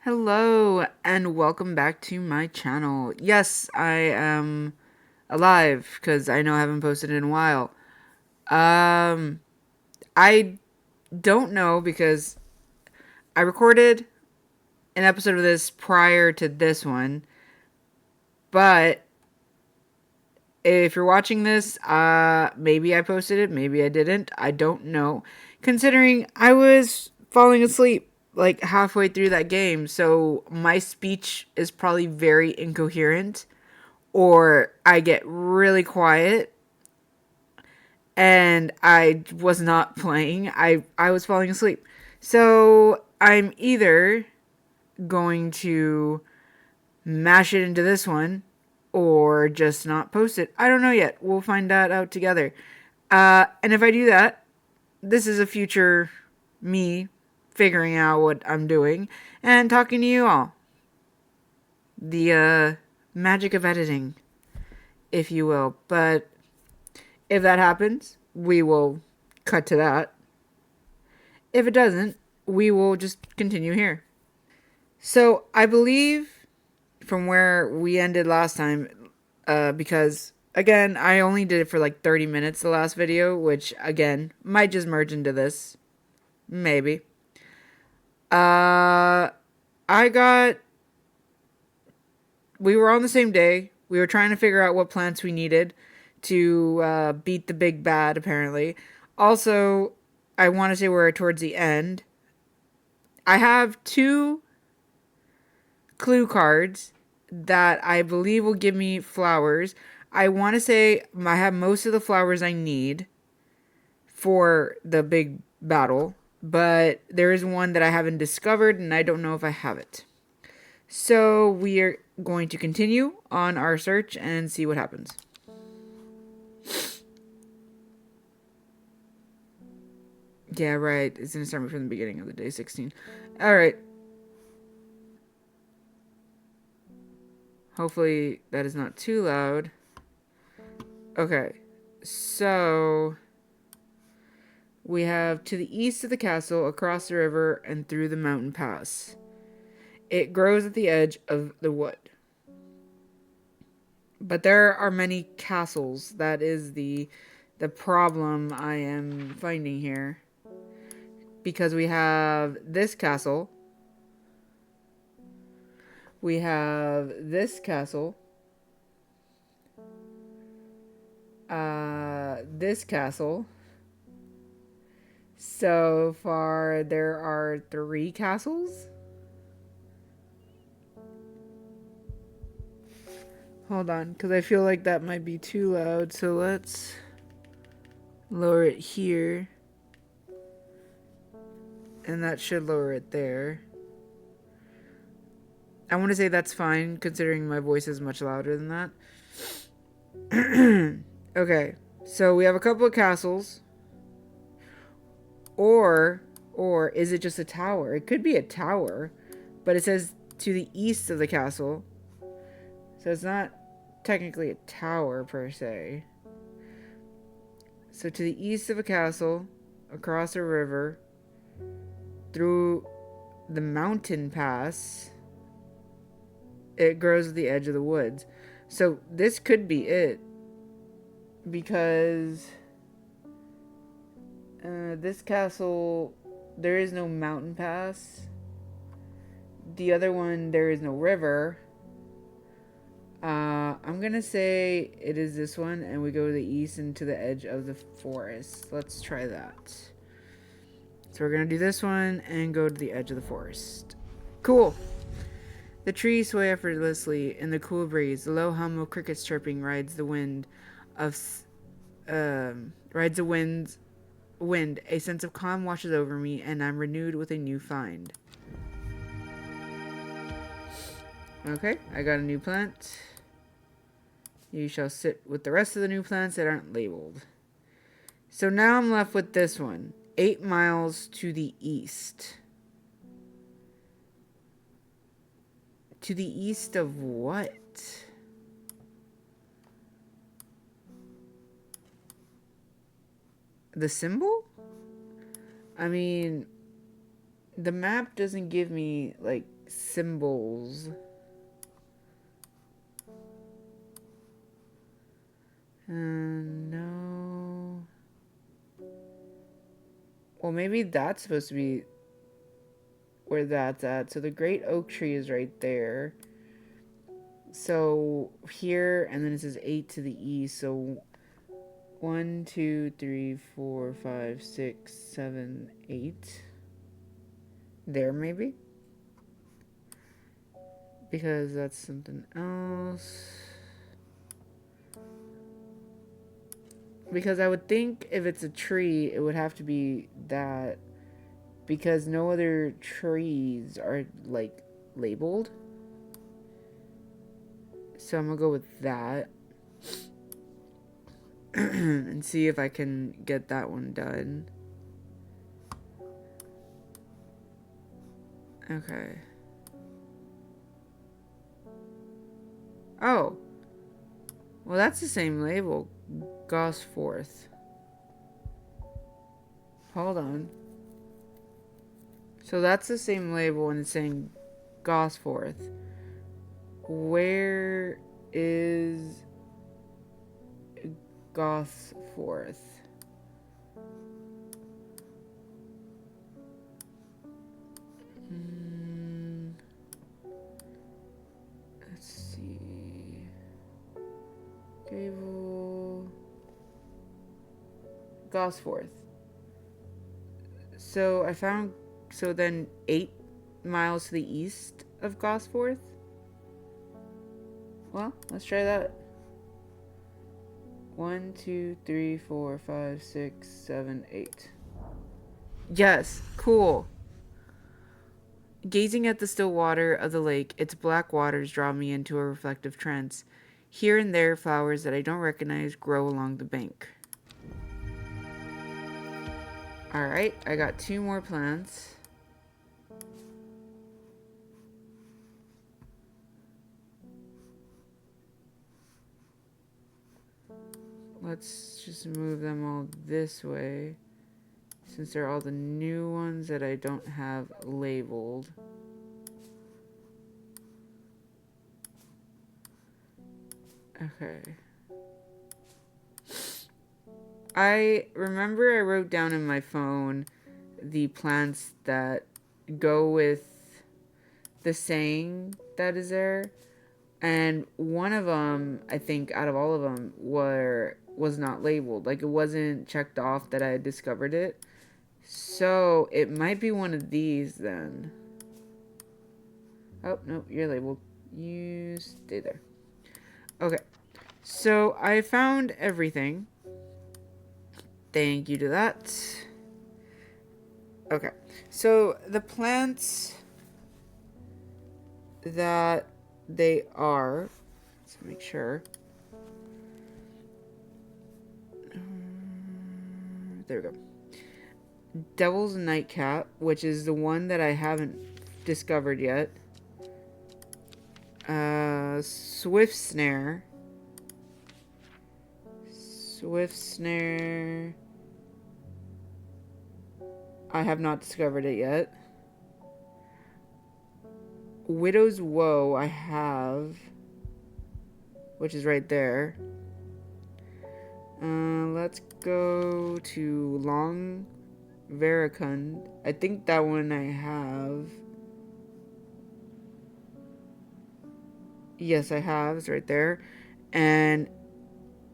Hello and welcome back to my channel. Yes, I am alive because I know I haven't posted in a while. I don't know because I recorded an episode of this prior to this one, but if you're watching this, maybe I posted it, maybe I didn't. I don't know. Considering I was falling asleep like halfway through that game, so my speech is probably very incoherent or I get really quiet and I was not playing. I was falling asleep. So I'm either going to mash it into this one or just not post it. I don't know yet. We'll find that out together. And if I do that, this is a future me figuring out what I'm doing and talking to you all. The magic of editing, if you will. But if that happens, we will cut to that. If it doesn't, we will just continue here. So I believe from where we ended last time, because again, I only did it for like 30 minutes the last video, which again might just merge into this. Maybe. Uh, I got. We were on the same day. We were trying to figure out what plants we needed to beat the big bad, apparently. Also, I want to say we're towards the end. I have two clue cards that I believe will give me flowers. I want to say I have most of the flowers I need for the big battle, but there is one that I haven't discovered and I don't know if I have it. So we are going to continue on our search and see what happens. Yeah, right. It's going to start me from the beginning of the day 16. All right. Hopefully that is not too loud. Okay. So we have to the east of the castle, across the river, and through the mountain pass. It grows at the edge of the wood. But there are many castles. That is the problem I am finding here. Because we have this castle. We have this castle. This castle. So far, there are 3 castles. Hold on, because I feel like that might be too loud. So let's lower it here. And that should lower it there. I want to say that's fine, considering my voice is much louder than that. Okay, so we have a couple of castles. Or is it just a tower? It could be a tower, but it says to the east of the castle. So it's not technically a tower per se. So to the east of a castle, across a river, through the mountain pass, it grows at the edge of the woods. So this could be it. Because this castle, there is no mountain pass. The other one, there is no river. I'm gonna say it is this one, and we go to the east and to the edge of the forest. Let's try that. So we're gonna do this one and go to the edge of the forest. Cool. The trees sway effortlessly in the cool breeze. The low hum of crickets chirping rides the wind of rides the wind. A sense of calm washes over me, and I'm renewed with a new find. Okay, I got a new plant. You shall sit with the rest of the new plants that aren't labeled. So now I'm left with this one. 8 miles to the east. To the east of what? The symbol? I mean, The map doesn't give me, like, symbols. No. Well, maybe that's supposed to be where that's at. So the great oak tree is right there. So here, and then it says 8 to the east. So 1, 2, 3, 4, 5, 6, 7, 8. There, maybe? Because that's something else. Because I would think if it's a tree, it would have to be that. Because no other trees are, like, labeled. So I'm gonna go with that. And see if I can get that one done. Okay. Oh. Well, that's the same label. Gosforth. Hold on. So that's the same label and it's saying Gosforth. Where is Gosforth? Let's see. Gable. Gosforth. So I found. So then 8 miles to the east of Gosforth? Well, let's try that. 1, 2, 3, 4, 5, 6, 7, 8. Yes, cool. Gazing at the still water of the lake, its black waters draw me into a reflective trance. Here and there, flowers that I don't recognize grow along the bank. Alright, I got 2 more plants. Let's just move them all this way, since they're all the new ones that I don't have labeled. Okay. I remember I wrote down in my phone the plants that go with the saying that is there. And one of them, I think, out of all of them, was not labeled. Like, it wasn't checked off that I had discovered it. So, it might be one of these, then. Oh, no, you're labeled. You stay there. Okay. So, I found everything. Thank you to that. Okay. So, the plants that they are... Let's make sure. There we go. Devil's Nightcap, which is the one that I haven't discovered yet. Swift Snare. Swift Snare. I have not discovered it yet. Widow's Woe I have, which is right there. Let's go to Long Veracund. I think that one I have. Yes, I have. It's right there. And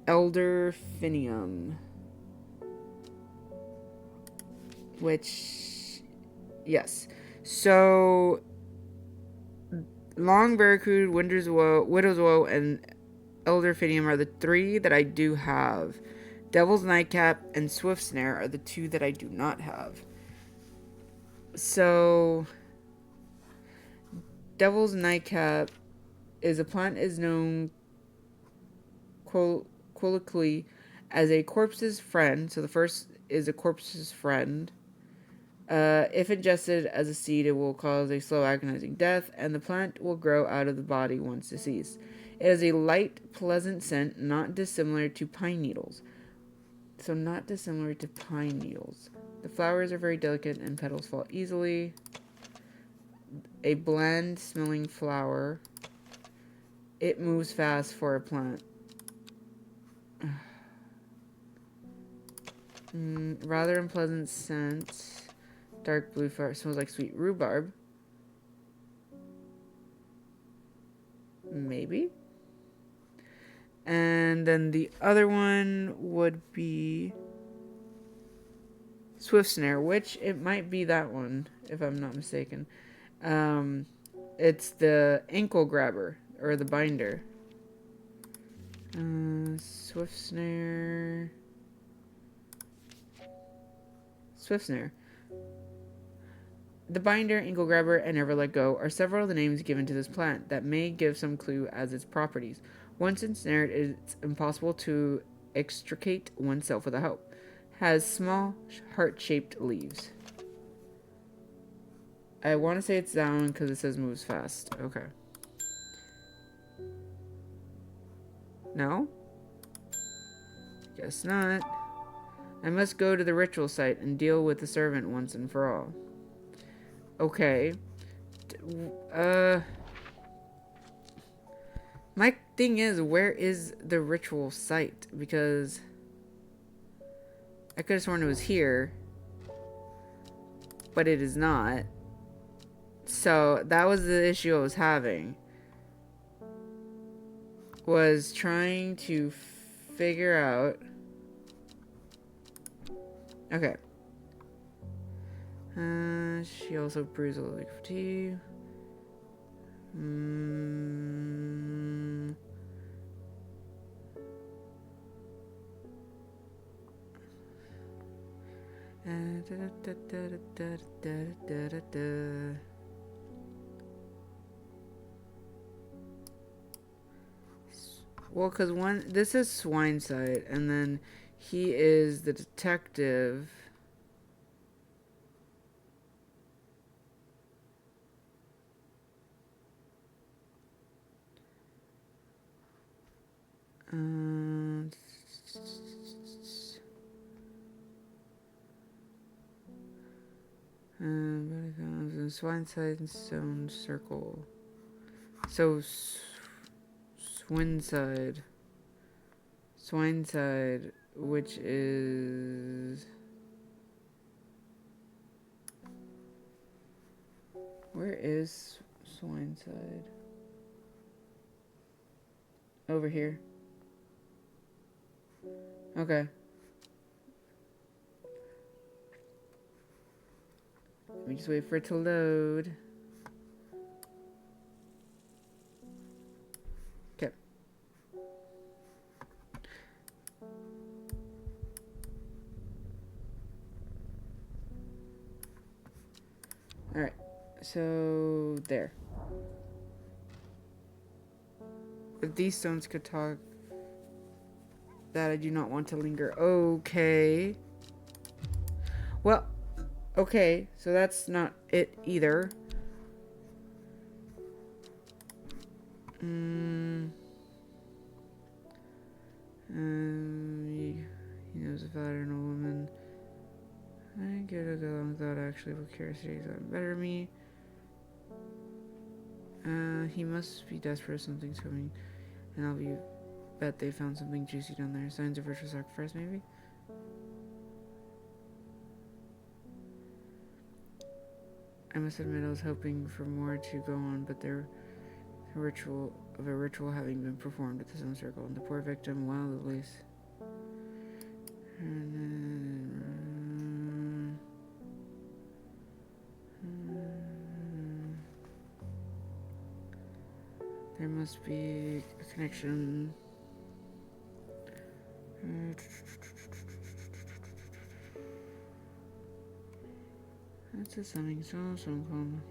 Elder Finium. Which, yes. So, Long Veracund, Widow's Woe, and Elder Finium are the 3 that I do have. Devil's Nightcap and Swift Snare are the 2 that I do not have. So, Devil's Nightcap is a plant is known colloquially as a corpse's friend. So the first is a corpse's friend. If ingested as a seed, it will cause a slow, agonizing death, and the plant will grow out of the body once deceased. It has a light, pleasant scent, not dissimilar to pine needles. So not dissimilar to pine needles. The flowers are very delicate and petals fall easily. A bland smelling flower. It moves fast for a plant. Rather unpleasant scent. Dark blue flower. Smells like sweet rhubarb. Maybe. And then the other one would be Swift Snare, which it might be that one, if I'm not mistaken. It's the ankle grabber, or the binder. Swift Snare. Swift Snare. The binder, ankle grabber, and never let go are several of the names given to this plant that may give some clue as its properties. Once ensnared, it's impossible to extricate oneself without help. Has small, heart-shaped leaves. I want to say it's that one because it says moves fast. Okay. No? Guess not. I must go to the ritual site and deal with the servant once and for all. Okay. My thing is, where is the ritual site? Because I could have sworn it was here, but it is not. So that was the issue I was having. Was trying to figure out. Okay. She also brews a little for tea. Well, because this is Swineside, and then he is the detective. Swineside and Stone Circle. So, Swineside, which is... Where is Swineside? Over here. Okay. Let me just wait for it to load. Okay. Alright. So, there. If these stones could talk, that I do not want to linger. Okay. Well, okay, so that's not it either. He knows if I don't know a woman. I get a go along without actually what curiosity is better than me. He must be desperate. Something's coming, and I'll be bet they found something juicy down there. Signs of ritual sacrifice, maybe. I must admit, I was hoping for more to go on, but a ritual having been performed at the Stone Circle, and the poor victim, well, at least. There must be a connection. That's a something so common.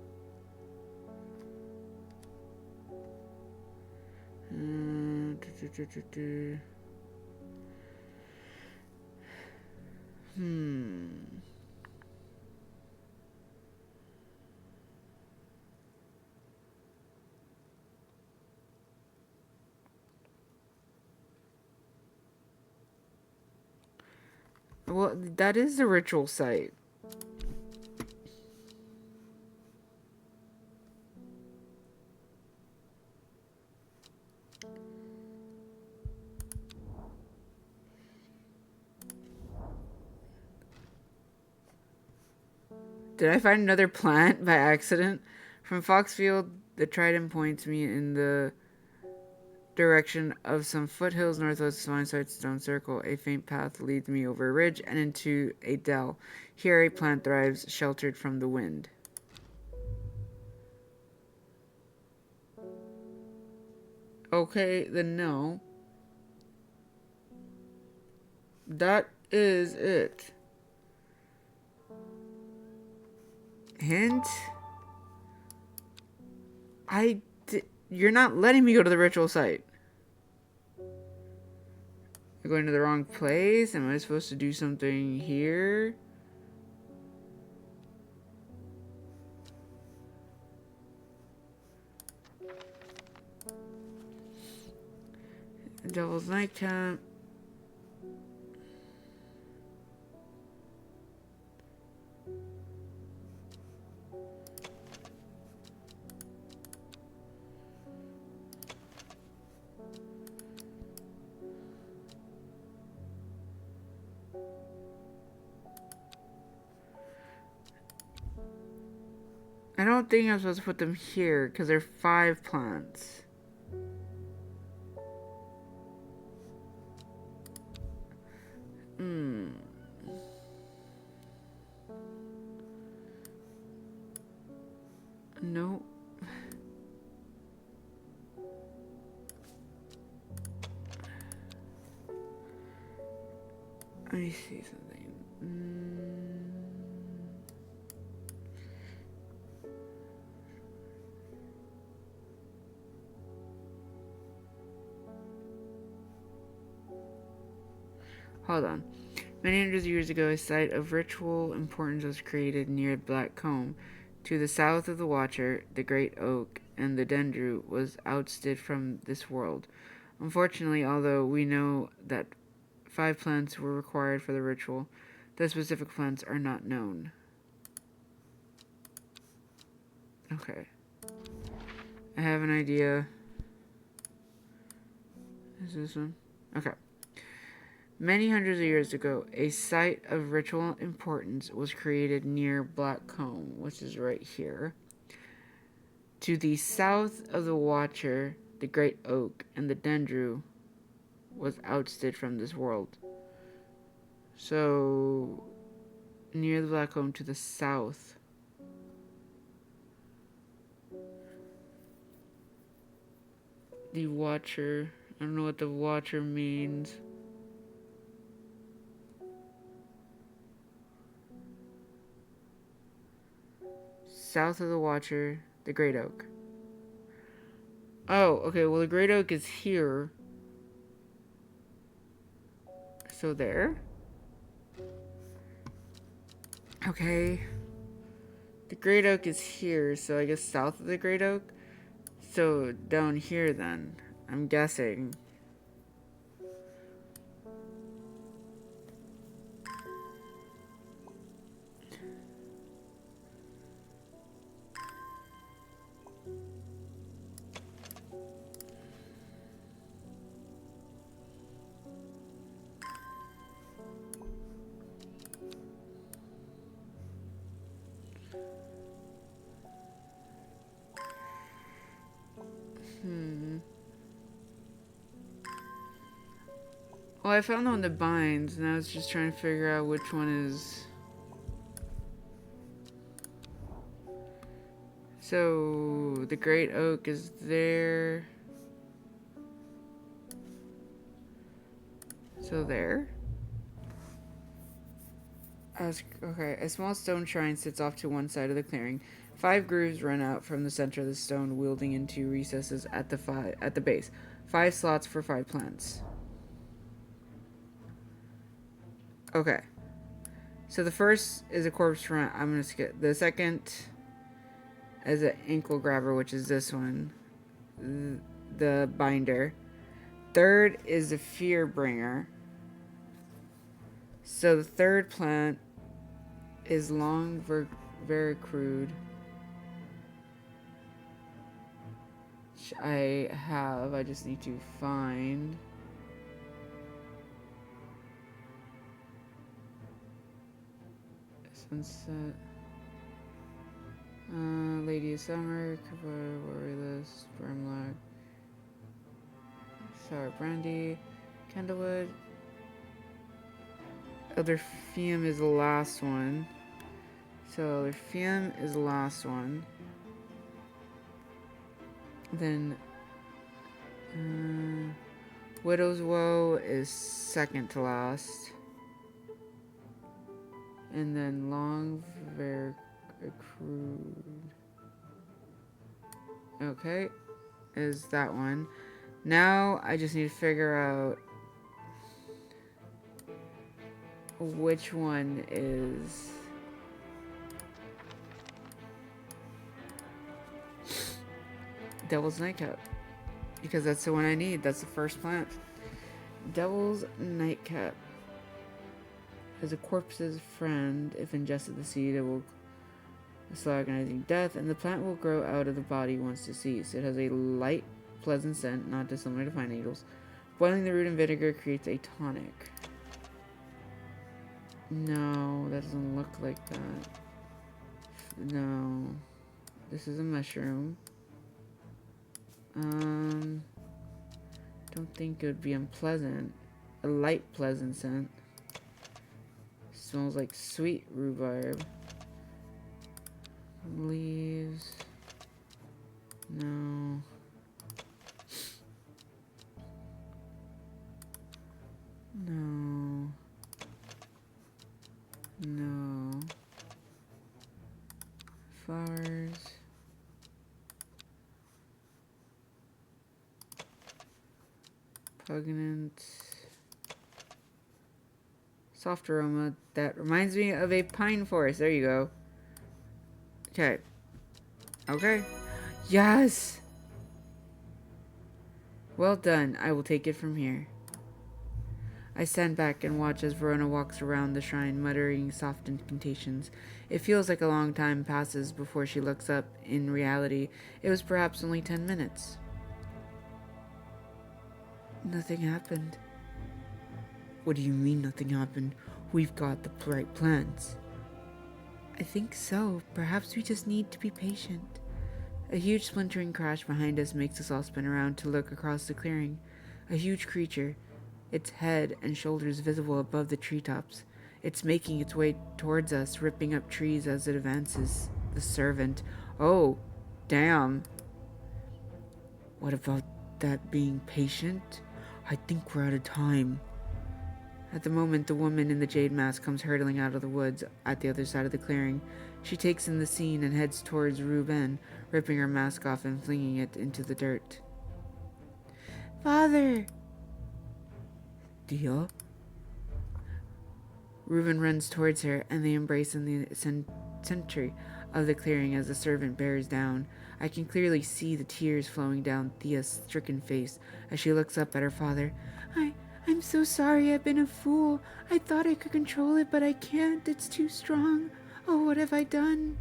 Well, that is the ritual site. Did I find another plant by accident? From Foxfield, the trident points me in the direction of some foothills northwest of Lineside Stone Circle. A faint path leads me over a ridge and into a dell. Here a plant thrives, sheltered from the wind. Okay, then no. That is it. Hint? You're not letting me go to the ritual site. I'm going to the wrong place. Am I supposed to do something here? Devil's Nightcap. I don't think I'm supposed to put them here because they're 5 plants. No. Let me see something. Hold on. Many hundreds of years ago, a site of ritual importance was created near Black Combe. To the south of the Watcher, the great oak and the dendru was ousted from this world. Unfortunately, although we know that 5 plants were required for the ritual, the specific plants are not known. Okay. I have an idea. Is this one? Okay. Many hundreds of years ago, a site of ritual importance was created near Black Combe, which is right here. To the south of the Watcher, the great oak and the dendru was ousted from this world. So, near the Black Combe to the south. The Watcher. I don't know what the Watcher means. South of the Watcher, the Great Oak. Oh, okay, well the Great Oak is here. So there. Okay. The Great Oak is here, so I guess south of the Great Oak. So down here then, I'm guessing. Well, I found the one that binds, and I was just trying to figure out which one is... So, the Great Oak is there. So there. Okay, a small stone shrine sits off to one side of the clearing. 5 grooves run out from the center of the stone, wielding into recesses at the base. 5 slots for 5 plants. Okay. So the first is a corpse front. I'm gonna skip. The second is an ankle grabber, which is this one. The binder. Third is a fear bringer. So the third plant is long very crude. Which I have. I just need to find. Sunset. Lady of Summer, Kava, Warriorless, Brimlock, Sour Brandy, Candlewood. Elder Fium is the last one. So Elder Fium is the last one. Then Widow's Woe is second to last. And then Long Accrued. Okay, is that one. Now I just need to figure out which one is Devil's Nightcap. Because that's the one I need. That's the first plant. Devil's Nightcap. As a corpse's friend, if ingested the seed, it will slow agonizing death, and the plant will grow out of the body once deceased. It has a light, pleasant scent, not dissimilar to pine needles. Boiling the root in vinegar creates a tonic. No, that doesn't look like that. No. This is a mushroom. Don't think it would be unpleasant. A light, pleasant scent. Smells like sweet rhubarb. Leaves. No. No. No. Flowers. Repugnant. Soft aroma. That reminds me of a pine forest. There you go. Okay. Okay. Yes! Well done. I will take it from here. I stand back and watch as Verona walks around the shrine, muttering soft incantations. It feels like a long time passes before she looks up. In reality, it was perhaps only 10 minutes. Nothing happened. What do you mean nothing happened? We've got the right plans. I think so. Perhaps we just need to be patient. A huge splintering crash behind us makes us all spin around to look across the clearing. A huge creature, its head and shoulders visible above the treetops. It's making its way towards us, ripping up trees as it advances. The servant. Oh, damn. What about that being patient? I think we're out of time. At the moment, the woman in the jade mask comes hurtling out of the woods at the other side of the clearing. She takes in the scene and heads towards Ruben, ripping her mask off and flinging it into the dirt. Father! Dia? Reuben runs towards her, and they embrace in the center of the clearing as the servant bears down. I can clearly see the tears flowing down Thea's stricken face as she looks up at her father. I'm so sorry. I've been a fool. I thought I could control it, but I can't. It's too strong. Oh, what have I done?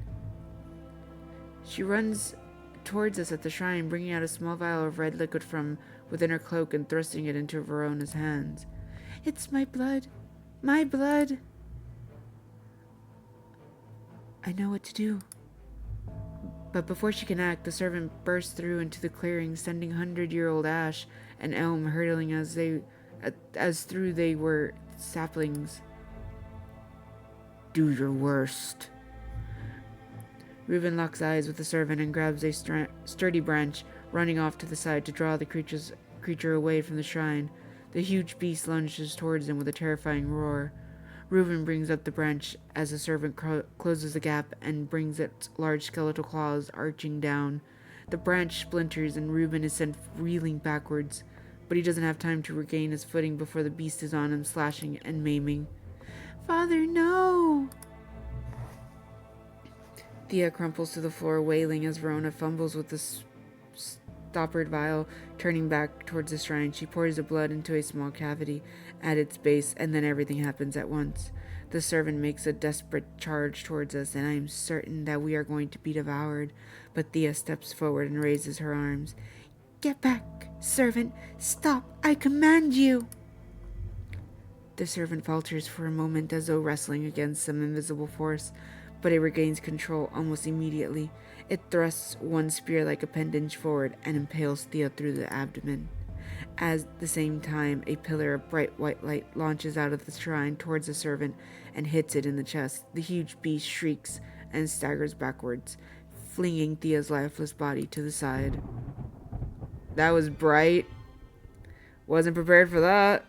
She runs towards us at the shrine, bringing out a small vial of red liquid from within her cloak and thrusting it into Verona's hands. It's my blood. My blood. I know what to do. But before she can act, the servant bursts through into the clearing, sending 100-year-old ash and elm hurtling as through they were saplings. Do your worst. Reuben locks eyes with the servant and grabs a sturdy branch, running off to the side to draw the creature away from the shrine. The huge beast lunges towards him with a terrifying roar. Reuben brings up the branch as the servant closes the gap and brings its large skeletal claws arching down. The branch splinters and Reuben is sent reeling backwards, but he doesn't have time to regain his footing before the beast is on him, slashing and maiming. Father, no! Thea crumples to the floor, wailing as Verona fumbles with the stoppered vial. Turning back towards the shrine, she pours the blood into a small cavity at its base, and then everything happens at once. The servant makes a desperate charge towards us, and I am certain that we are going to be devoured. But Thea steps forward and raises her arms. Get back, servant! Stop! I command you! The servant falters for a moment as though wrestling against some invisible force, but it regains control almost immediately. It thrusts one spear like a pendant forward and impales Thea through the abdomen. At the same time, a pillar of bright white light launches out of the shrine towards the servant and hits it in the chest. The huge beast shrieks and staggers backwards, flinging Thea's lifeless body to the side. That was bright. Wasn't prepared for that.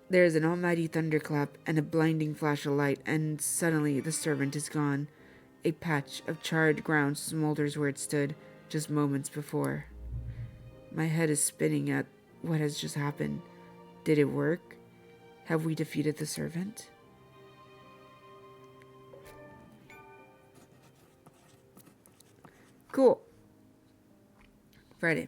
There is an almighty thunderclap and a blinding flash of light, and suddenly the servant is gone. A patch of charred ground smolders where it stood just moments before. My head is spinning at what has just happened. Did it work? Have we defeated the servant? Cool. Friday.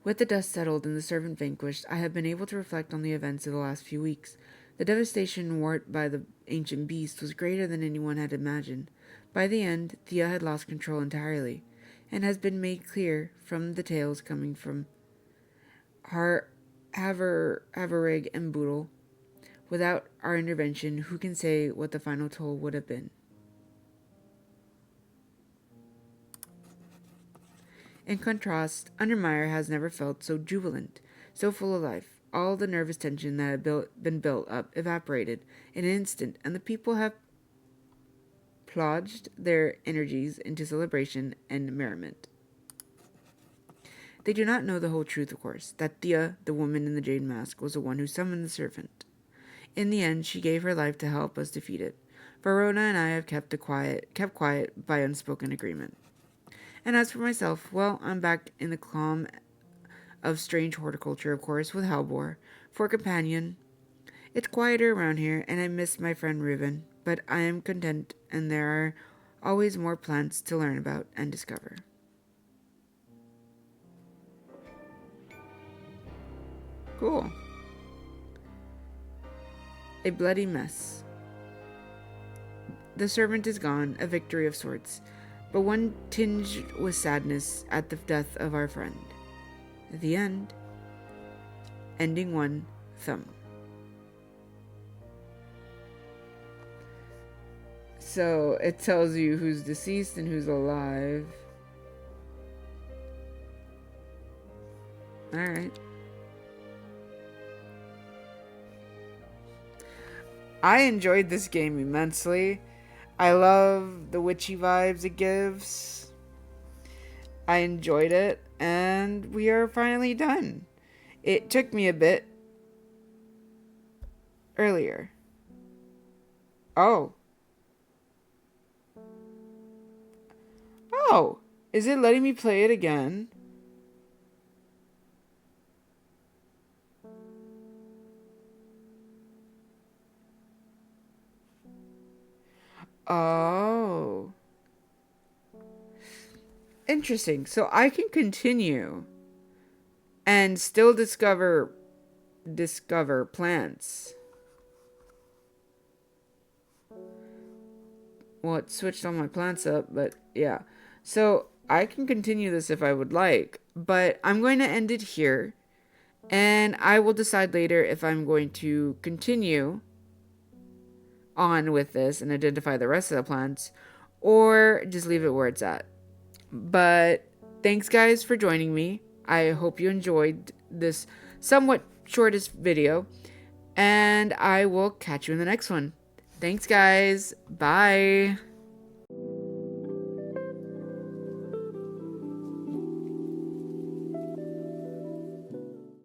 With the dust settled and the servant vanquished, I have been able to reflect on the events of the last few weeks. The devastation wrought by the ancient beast was greater than anyone had imagined. By the end, Thea had lost control entirely, and has been made clear from the tales coming from Haverig and Boodle. Without our intervention, who can say what the final toll would have been? In contrast, Undermeyer has never felt so jubilant, so full of life. All the nervous tension that had been built up evaporated in an instant, and the people have plunged their energies into celebration and merriment. They do not know the whole truth, of course, that Thea, the woman in the jade mask, was the one who summoned the serpent. In the end, she gave her life to help us defeat it. Verona and I have kept quiet by unspoken agreement. And as for myself, well, I'm back in the calm of strange horticulture, of course, with Halvor for a companion. It's quieter around here, and I miss my friend Reuben, but I am content, and there are always more plants to learn about and discover. Cool. A bloody mess. The servant is gone, a victory of sorts, but one tinged with sadness at the death of our friend. The end. Ending 1, thumb. So it tells you who's deceased and who's alive. Alright. I enjoyed this game immensely. I love the witchy vibes it gives. I enjoyed it, and we are finally done. It took me a bit earlier. Oh. Oh, is it letting me play it again? Oh. Interesting. So I can continue and still discover plants. Well, it switched all my plants up, but yeah. So I can continue this if I would like, but I'm going to end it here, and I will decide later if I'm going to continue on with this and identify the rest of the plants, or just leave it where it's at. But thanks guys for joining me. I hope you enjoyed this somewhat shortest video, and I will catch you in the next one. Thanks guys. Bye.